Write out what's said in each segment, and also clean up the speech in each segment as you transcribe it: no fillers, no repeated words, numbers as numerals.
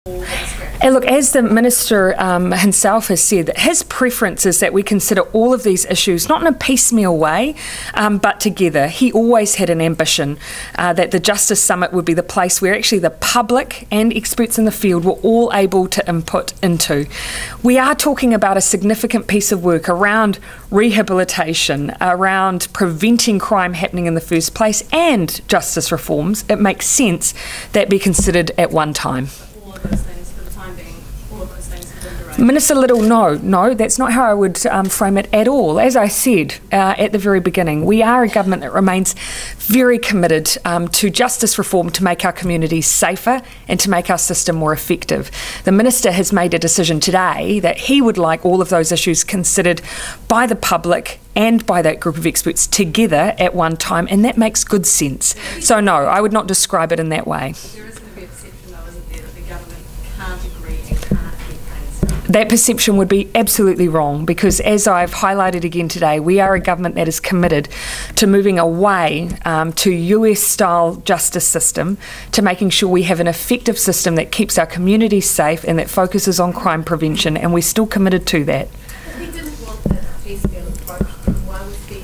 And look, as the Minister himself has said, that his preference is that we consider all of these issues not in a piecemeal way, but together. He always had an ambition that the Justice Summit would be the place where actually the public and experts in the field were all able to input into. We are talking about a significant piece of work around rehabilitation, around preventing crime happening in the first place, and justice reforms. It makes sense that be considered at one time. Minister Little, no, that's not how I would frame it at all. As I said at the very beginning, we are a government that remains very committed to justice reform to make our communities safer and to make our system more effective. The Minister has made a decision today that he would like all of those issues considered by the public and by that group of experts together at one time, and that makes good sense. So no, I would not describe it in that way. There is going to be a perception, though, isn't there, that the government can't agree and can't get things. That perception would be absolutely wrong, because as I've highlighted again today, we are a government that is committed to moving away to US-style justice system, to making sure we have an effective system that keeps our communities safe and that focuses on crime prevention, and we're still committed to that. If we didn't want the piecemeal approach, then why was the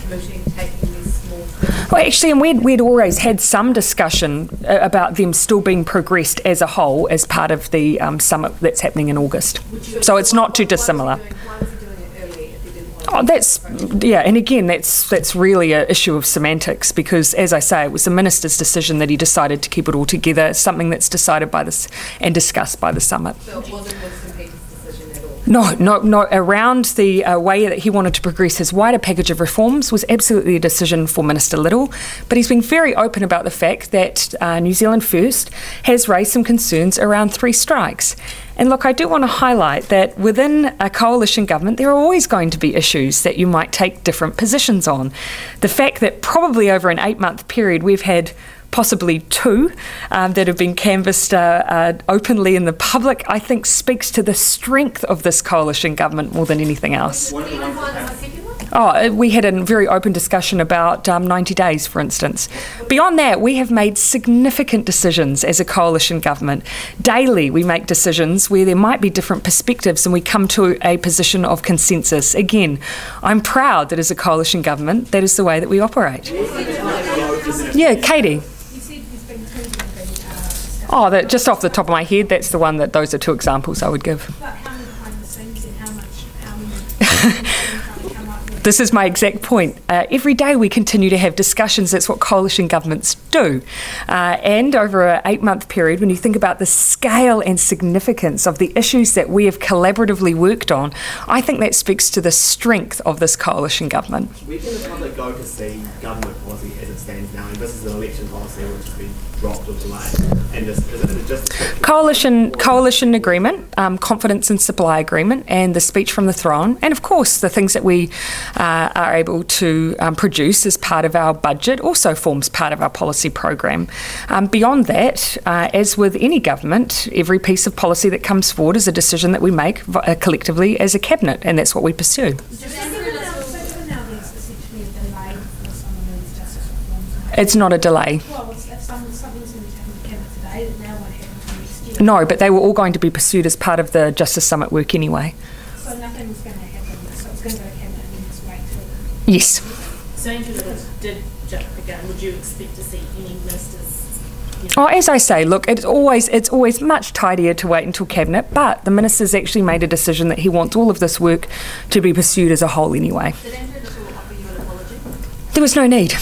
committee taking these small steps? Well, actually, and we'd always had some discussion about them still being progressed as a whole as part of the summit that's happening in August. So it's not too dissimilar. Why was he doing it early if he didn't want to? Oh, and again, that's really an issue of semantics, because, as I say, it was the Minister's decision that he decided to keep it all together. It's something that's decided by this and discussed by the summit. So it wasn't Winston Peters' decision at all? No. Around the way that he wanted to progress his wider package of reforms was absolutely a decision for Minister Little, but he's been very open about the fact that New Zealand First has raised some concerns around 3 strikes. And look, I do want to highlight that within a coalition government, there are always going to be issues that you might take different positions on. The fact that probably over an 8-month period we've had possibly 2 that have been canvassed openly in the public, I think speaks to the strength of this coalition government more than anything else. We had a very open discussion about 90 days, for instance. Beyond that, we have made significant decisions as a coalition government. Daily, we make decisions where there might be different perspectives and we come to a position of consensus. Again, I'm proud that as a coalition government, that is the way that we operate. Yeah, Katie. Just off the top of my head, that's the one that those are 2 examples I would give. But how many behind the scenes and how many come up with? This is my exact point. Every day we continue to have discussions. That's what coalition governments do. And over an 8-month period, when you think about the scale and significance of the issues that we have collaboratively worked on, I think that speaks to the strength of this coalition government. Where can the public go to see government policy as it stands now? And this is an election policy which has been dropped or delayed. And is it just coalition agreement, confidence and supply agreement, and the speech from the throne, and of course the things that we are able to produce as part of our budget also forms part of our policy program. Beyond that, as with any government, every piece of policy that comes forward is a decision that we make collectively as a cabinet, and that's what we pursue. It's not a delay. Well, if something's going to happen in Cabinet today, that now won't happen until next year. No, but they were all going to be pursued as part of the Justice Summit work anyway. So nothing's going to happen. So it's going to go to Cabinet and then just wait till. Yes. So Andrew did jump again. Would you expect to see any ministers? Oh, as I say, look, it's always much tidier to wait until Cabinet, but the Minister's actually made a decision that he wants all of this work to be pursued as a whole anyway. Did Andrew Little offer you an apology? There was no need. To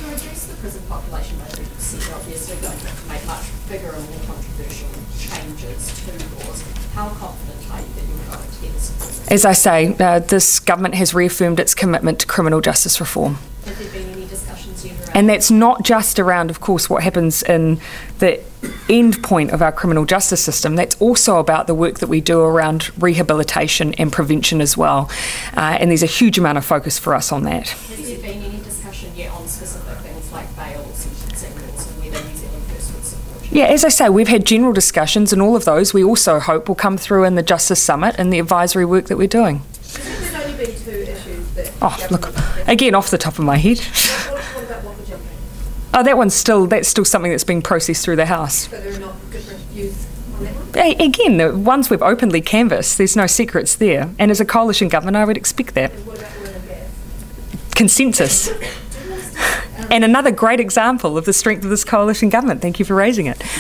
reduce the prison population by 3%, you're obviously going to have to make much bigger and more controversial changes to laws. How confident are you that you're going to get this? As I say, this government has reaffirmed its commitment to criminal justice reform. Have there been any discussions yet around? And that's not just around, of course, what happens in the end point of our criminal justice system. That's also about the work that we do around rehabilitation and prevention as well. And there's a huge amount of focus for us on that. Has there been any discussion yet on specific things like bail or sentencing rules and whether New Zealand First would support you? Yeah, as I say, we've had general discussions, and all of those we also hope will come through in the Justice Summit and the advisory work that we're doing. There's only been 2 issues that... Oh, look, again, off the top of my head. What about what jumping? Oh, that's still something that's being processed through the House. So there are not different views Again, the ones we've openly canvassed, there's no secrets there. And as a coalition government, I would expect that. Consensus. And another great example of the strength of this coalition government. Thank you for raising it.